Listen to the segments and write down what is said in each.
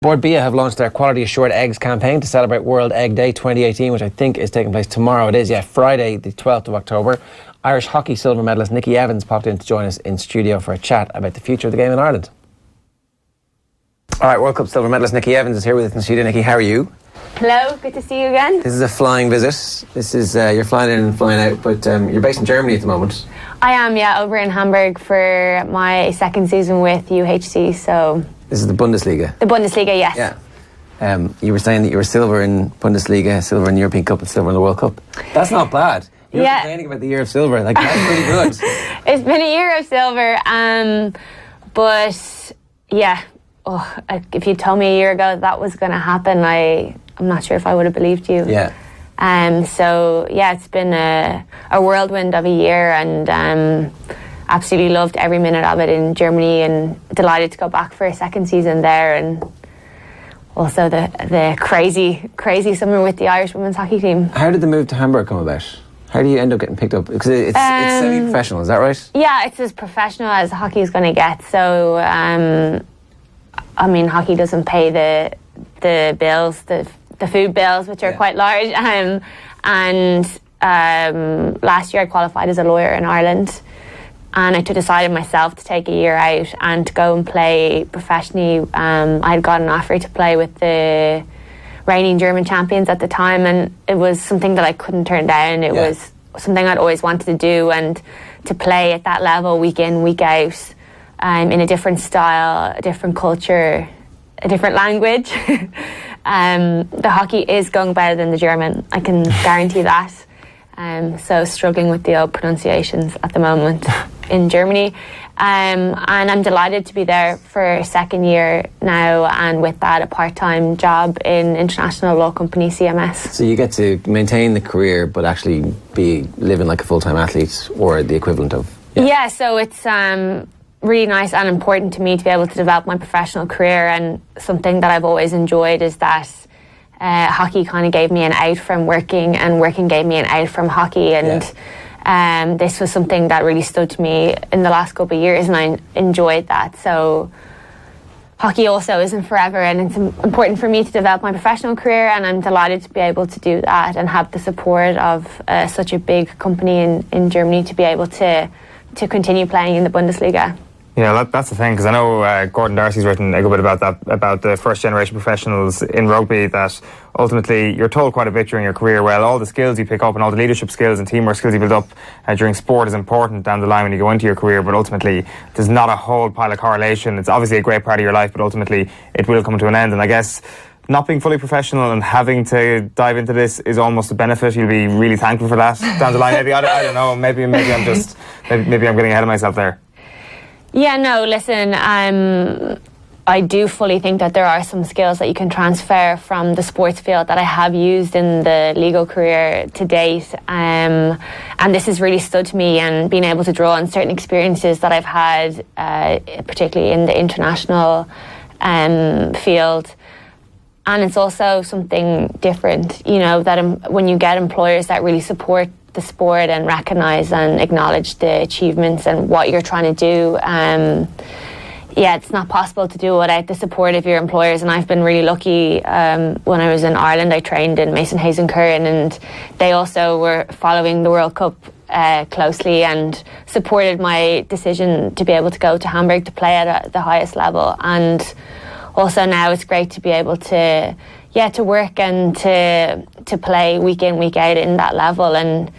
Board Bia have launched their Quality Assured Eggs campaign to celebrate World Egg Day 2018, which I think is taking place tomorrow. It is, Friday the 12th of October. Irish hockey silver medalist Nikki Evans popped in to join us in studio for a chat about the future of the game in Ireland. All right, World Cup silver medalist Nikki Evans is here with us in studio. Nikki, how are you? Hello, good to see you again. This is a flying visit. This is, you're flying in and flying out, but you're based in Germany at the moment. I am, over in Hamburg for my second season with UHC, so... This is the Bundesliga? The Bundesliga, yes. Yeah. You were saying that you were silver in Bundesliga, silver in the European Cup and silver in the World Cup. That's not bad. You're complaining about the year of silver. Like, that's pretty good. It's been a year of silver, but yeah, if you told me a year ago that was going to happen, I'm not sure if I would have believed you. Yeah. So yeah, it's been a whirlwind of a year, and absolutely loved every minute of it in Germany, and delighted to go back for a second season there, and also the crazy summer with the Irish women's hockey team. How did the move to Hamburg come about? How do you end up getting picked up? Because it's semi-professional, is that right? Yeah, it's as professional as hockey is going to get. So, I mean, hockey doesn't pay the bills, the food bills, which are quite large. And last year I qualified as a lawyer in Ireland, and I decided myself to take a year out and to go and play professionally. I had got an offer to play with the reigning German champions at the time, and it was something that I couldn't turn down. It was something I'd always wanted to do, and to play at that level week in, week out, in a different style, a different culture, a different language. The hockey is going better than the German, I can guarantee that. So struggling with the old pronunciations at the moment in Germany. And I'm delighted to be there for a second year now, and with that a part-time job in international law company CMS. So you get to maintain the career but actually be living like a full-time athlete, or the equivalent of... Yeah, so it's really nice and important to me to be able to develop my professional career, and something that I've always enjoyed is that hockey kind of gave me an out from working, and working gave me an out from hockey, and this was something that really stood to me in the last couple of years, and I enjoyed that. So hockey also isn't forever, and it's important for me to develop my professional career, and I'm delighted to be able to do that and have the support of such a big company in Germany to be able to continue playing in the Bundesliga. Yeah, that's the thing, because I know Gordon Darcy's written a good bit about that, about the first generation professionals in rugby, that ultimately you're told quite a bit during your career, well, all the skills you pick up and all the leadership skills and teamwork skills you build up during sport is important down the line when you go into your career, but ultimately there's not a whole pile of correlation. It's obviously a great part of your life, but ultimately it will come to an end, and I guess not being fully professional and having to dive into this is almost a benefit. You'll be really thankful for that down the line. Maybe I don't know. Maybe I'm getting ahead of myself there. Yeah, no, listen, I do fully think that there are some skills that you can transfer from the sports field that I have used in the legal career to date, and this has really stood to me, and being able to draw on certain experiences that I've had, particularly in the international field. And it's also something different, that when you get employers that really support the sport and recognise and acknowledge the achievements and what you're trying to do, it's not possible to do without the support of your employers. And I've been really lucky. When I was in Ireland, I trained in Mason Hayes and Curran, and they also were following the World Cup closely and supported my decision to be able to go to Hamburg to play at the highest level. And also now it's great to be able to work and to play week in, week out in that level, and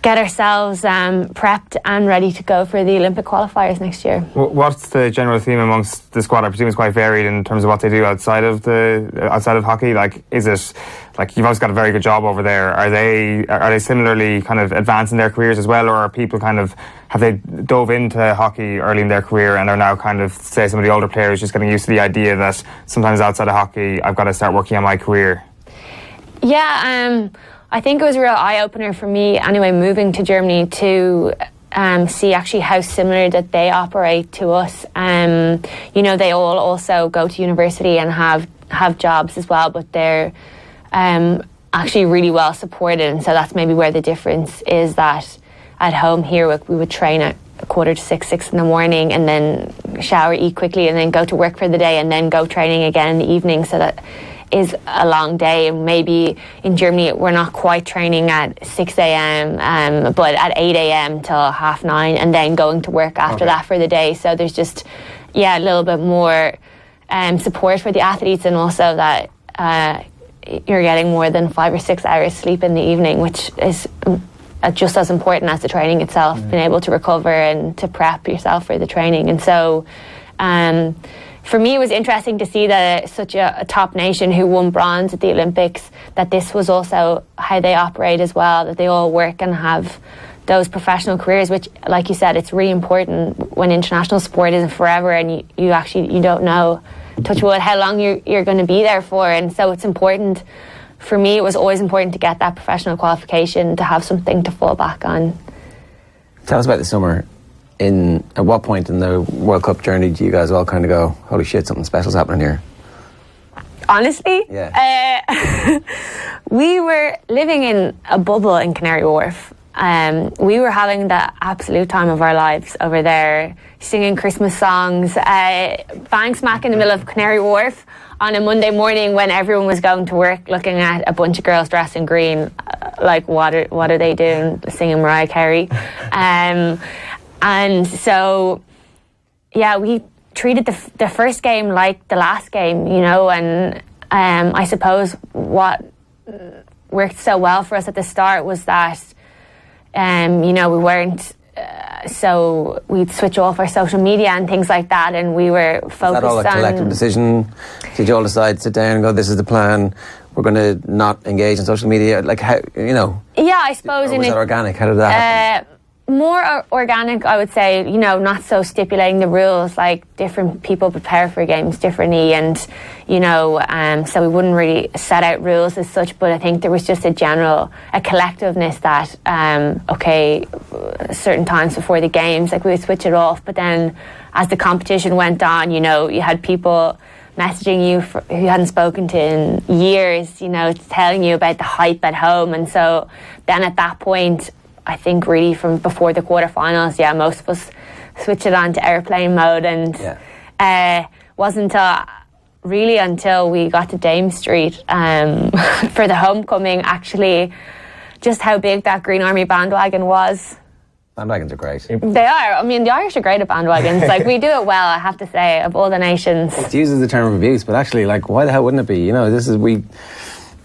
get ourselves prepped and ready to go for the Olympic qualifiers next year. What's the general theme amongst the squad? I presume it's quite varied in terms of what they do outside of hockey. Like, is it like you've always got a very good job over there? Are they similarly kind of advanced in their careers as well, or are people have they dove into hockey early in their career and are now kind of, say, some of the older players just getting used to the idea that sometimes outside of hockey I've got to start working on my career? Yeah, I think it was a real eye-opener for me anyway, moving to Germany, to see actually how similar that they operate to us. They all also go to university and have jobs as well, but they're actually really well supported, and so that's maybe where the difference is, that at home here we would train at 5:45, 6 in the morning, and then shower, eat quickly, and then go to work for the day, and then go training again in the evening. So that is a long day. And maybe in Germany we're not quite training at 6 a.m. But at 8 a.m. till 9:30, and then going to work after that for the day. So there's just a little bit more support for the athletes, and also that you're getting more than 5 or 6 hours sleep in the evening, which is just as important as the training itself, being able to recover and to prep yourself for the training. And so for me, it was interesting to see that such a top nation who won bronze at the Olympics, that this was also how they operate as well, that they all work and have those professional careers, which, like you said, it's really important when international sport isn't forever, and you don't know, touch wood, how long you're going to be there for. And so it's important. For me, it was always important to get that professional qualification, to have something to fall back on. Tell us about the summer. At what point in the World Cup journey do you guys all kind of go, holy shit, something special's happening here? Honestly, we were living in a bubble in Canary Wharf. We were having the absolute time of our lives over there, singing Christmas songs, bang smack in the middle of Canary Wharf on a Monday morning when everyone was going to work, looking at a bunch of girls dressed in green, like what are they doing, singing Mariah Carey. And so, we treated the first game like the last game, and I suppose what worked so well for us at the start was that, we weren't, so we'd switch off our social media and things like that, and we were focused on... Is that all a collective decision? Did you all decide, sit down and go, this is the plan, we're going to not engage in social media? Like, how, Yeah, I suppose... Or was that organic? How did that happen? More organic, I would say, not so stipulating the rules, like different people prepare for games differently, and, so we wouldn't really set out rules as such, but I think there was just a collectiveness that, certain times before the games, like we would switch it off, but then as the competition went on, you had people messaging you who hadn't spoken to in years, telling you about the hype at home, and so then at that point, I think really from before the quarterfinals, most of us switched it on to airplane mode, and wasn't until we got to Dame Street for the homecoming, actually, just how big that Green Army bandwagon was. Bandwagons are great. They are. I mean, the Irish are great at bandwagons. Like, we do it well, I have to say, of all the nations. It uses the term of abuse, but actually, like, why the hell wouldn't it be?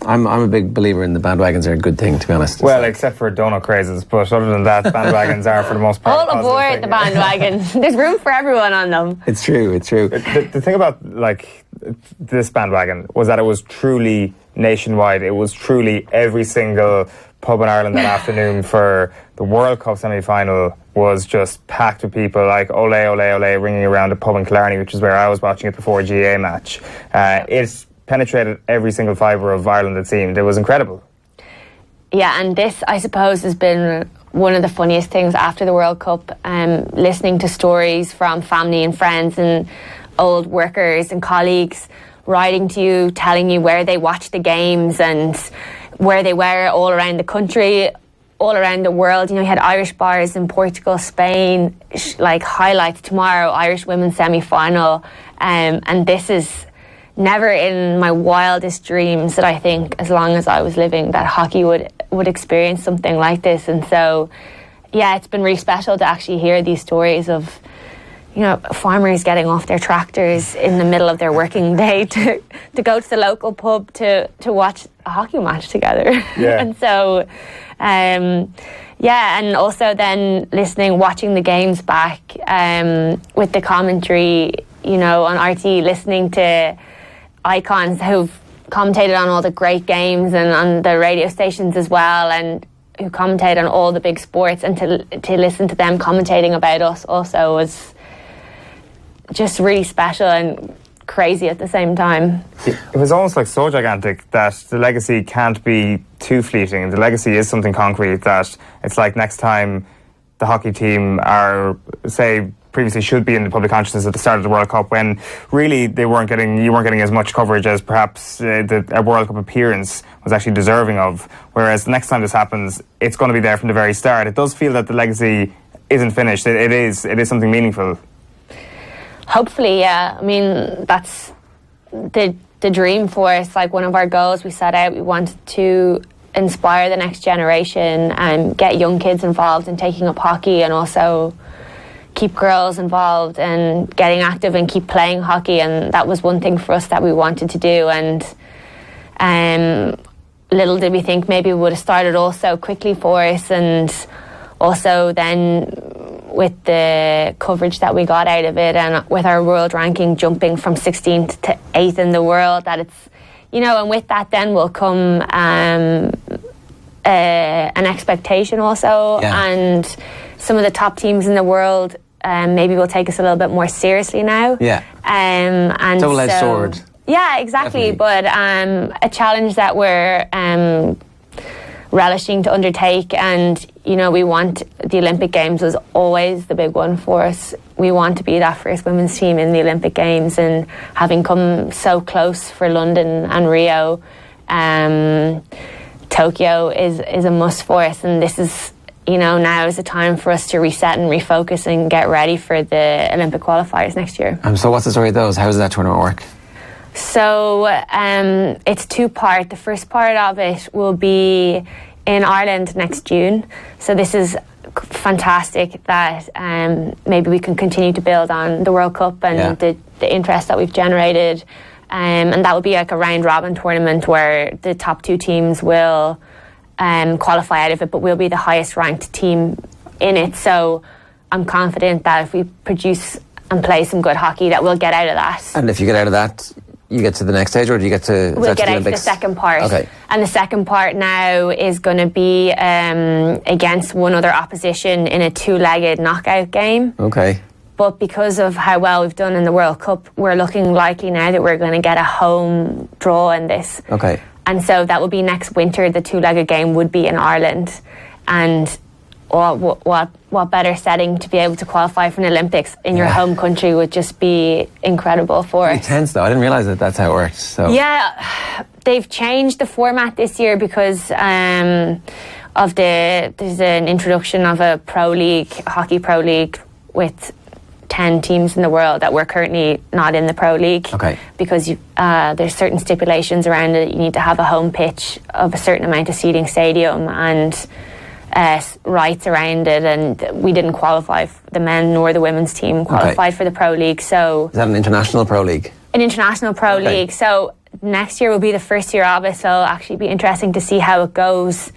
I'm a big believer in the bandwagons are a good thing, to be honest. Well, except for donut crazes, but other than that, bandwagons are for the most part. All aboard the bandwagon. There's room for everyone on them. It's true. The thing about this bandwagon was that it was truly nationwide. It was truly every single pub in Ireland that afternoon for the World Cup semi-final was just packed with people, like ole, ole, ole, ringing around a pub in Killarney, which is where I was watching it before a GA match. It's penetrated every single fibre of Ireland, it seemed. It was incredible. Yeah, and this, I suppose, has been one of the funniest things after the World Cup, listening to stories from family and friends and old workers and colleagues writing to you, telling you where they watched the games and where they were all around the country, all around the world. You had Irish bars in Portugal, Spain, like highlights tomorrow, Irish women's semi-final, and this is never in my wildest dreams that I think, as long as I was living, that hockey would experience something like this. And so, it's been really special to actually hear these stories of, farmers getting off their tractors in the middle of their working day to go to the local pub to watch a hockey match together. Yeah. And so, and also then watching the games back with the commentary, on RT, listening to icons who've commentated on all the great games and on the radio stations as well, and who commentate on all the big sports, and to listen to them commentating about us also was just really special and crazy at the same time. It was almost like so gigantic that the legacy can't be too fleeting. The legacy is something concrete, that it's like next time the hockey team are, say, previously should be in the public consciousness at the start of the World Cup, when really you weren't getting as much coverage as perhaps a World Cup appearance was actually deserving of. Whereas the next time this happens, it's going to be there from the very start. It does feel that the legacy isn't finished. It is something meaningful. Hopefully, yeah. I mean, that's the dream for us. Like, one of our goals we set out, we wanted to inspire the next generation and get young kids involved in taking up hockey, and also keep girls involved and getting active and keep playing hockey. And that was one thing for us that we wanted to do. And little did we think maybe it would have started all so quickly for us. And also then with the coverage that we got out of it, and with our world ranking jumping from 16th to 8th in the world, that it's, you know, and with that then will come an expectation also. Yeah. And some of the top teams in the world maybe will take us a little bit more seriously now. Yeah. And double-edged sword. Yeah, exactly. Definitely. But a challenge that we're relishing to undertake. And, you know, we want, the Olympic Games was always the big one for us. We want to be that first women's team in the Olympic Games, and having come so close for London and Rio, Tokyo is a must for us. And this is, you know, now is the time for us to reset and refocus and get ready for the Olympic qualifiers next year. So what's the story of those? How does that tournament work? So it's two-part. The first part of it will be in Ireland next June. So this is fantastic that maybe we can continue to build on the World Cup and the interest that we've generated. And that will be like a round-robin tournament where the top two teams will qualify out of it, but we'll be the highest-ranked team in it. So I'm confident that if we produce and play some good hockey, that we'll get out of that. And if you get out of that, you get to the next stage, or do you get to... We'll get out to the second part. Okay. And the second part now is going to be against one other opposition in a two-legged knockout game. Okay. But because of how well we've done in the World Cup, we're looking likely now that we're going to get a home draw in this. Okay. And so that will be next winter. The two-legged game would be in Ireland. And what better setting to be able to qualify for an Olympics in your home country would just be incredible for us. Intense though. I didn't realise that that's how it works. So. Yeah, they've changed the format this year because there's an introduction of a pro league, hockey pro league, with 10 teams in the world that we're currently not in the pro league. Okay. Because there's certain stipulations around it. You need to have a home pitch of a certain amount of seating stadium and rights around it, and we didn't qualify. The men nor the women's team qualified for the pro league. So is that an international pro league? An international pro league. So next year will be the first year of it. So it'll actually be interesting to see how it goes.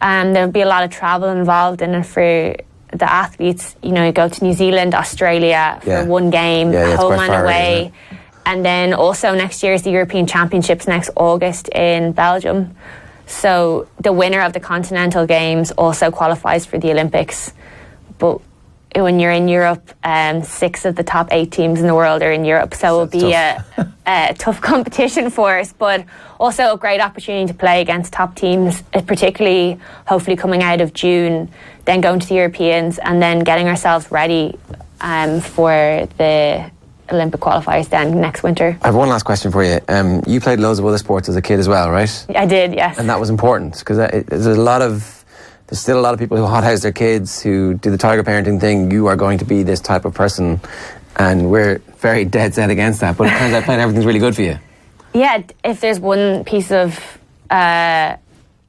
There'll be a lot of travel involved in it for the athletes. You know, you go to New Zealand, Australia for one game, home and away. And then also next year is the European Championships next August in Belgium. So the winner of the Continental Games also qualifies for the Olympics. But when you're in Europe, 6 of the top 8 teams in the world are in Europe. So it'll be a tough competition for us, but also a great opportunity to play against top teams, particularly hopefully coming out of June, then going to the Europeans and then getting ourselves ready for the Olympic qualifiers then next winter. I have one last question for you. You played loads of other sports as a kid as well, right? I did, yes. And that was important because there's still a lot of people who hothouse their kids, who do the tiger parenting thing. You are going to be this type of person, and we're very dead set against that. But it turns out playing everything's really good for you. Yeah, if there's one piece of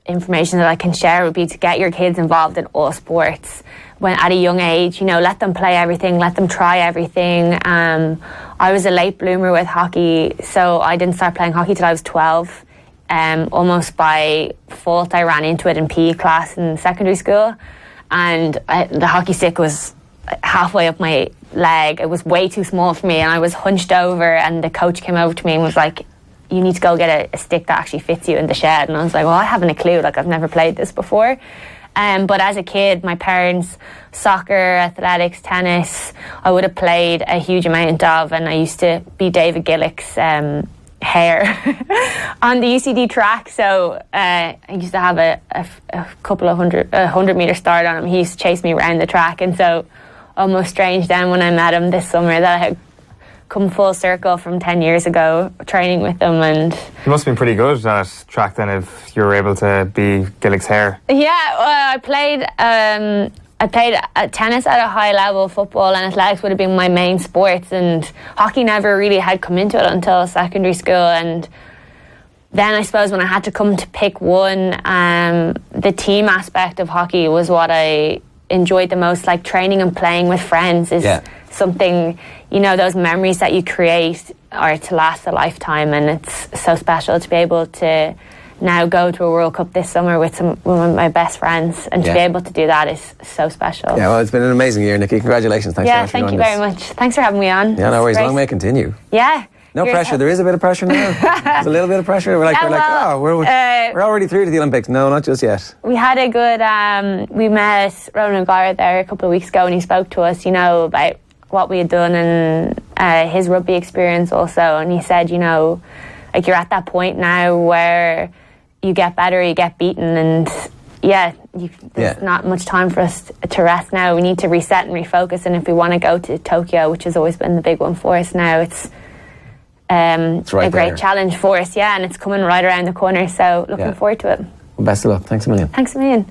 information that I can share, it would be to get your kids involved in all sports. When at a young age, you know, let them play everything, let them try everything. I was a late bloomer with hockey, so I didn't start playing hockey till I was 12. Almost by fault, I ran into it in PE class in secondary school, and the hockey stick was halfway up my leg. It was way too small for me, and I was hunched over, and the coach came over to me and was like, you need to go get a stick that actually fits you in the shed. And I was like, well, I haven't a clue, like I've never played this before. But as a kid, my parents, soccer, athletics, tennis, I would have played a huge amount of, and I used to be David Gillick's hair on the UCD track. So I used to have a couple of 100-meter start on him. He used to chase me around the track, and so almost strange then when I met him this summer that I had come full circle from 10 years ago training with him. And you must have been pretty good at track then if you were able to be Gillick's hair. Yeah, well, I played I played tennis at a high level, football and athletics would have been my main sports, and hockey never really had come into it until secondary school. And then I suppose when I had to come to pick one, the team aspect of hockey was what I enjoyed the most. Like training and playing with friends is something, you know, those memories that you create are to last a lifetime, and it's so special to be able to now go to a World Cup this summer with one of my best friends, and to be able to do that is so special. Yeah, well, it's been an amazing year, Nikki. Congratulations. Thanks so much for thank you joining very much. Thanks for having me on. Yeah, no worries. Long may it continue. Yeah. No pressure. There is a bit of pressure now. There's a little bit of pressure. We're already through to the Olympics. No, not just yet. We had a good. We met Ronan O'Gara there a couple of weeks ago, and he spoke to us, you know, about what we had done and his rugby experience also. And he said, you know, like you're at that point now where you get better, you get beaten, and there's not much time for us to rest now. We need to reset and refocus, and if we want to go to Tokyo, which has always been the big one for us now, it's a great challenge for us, and it's coming right around the corner, so looking forward to it. Well, best of luck. Thanks a million. Thanks a million.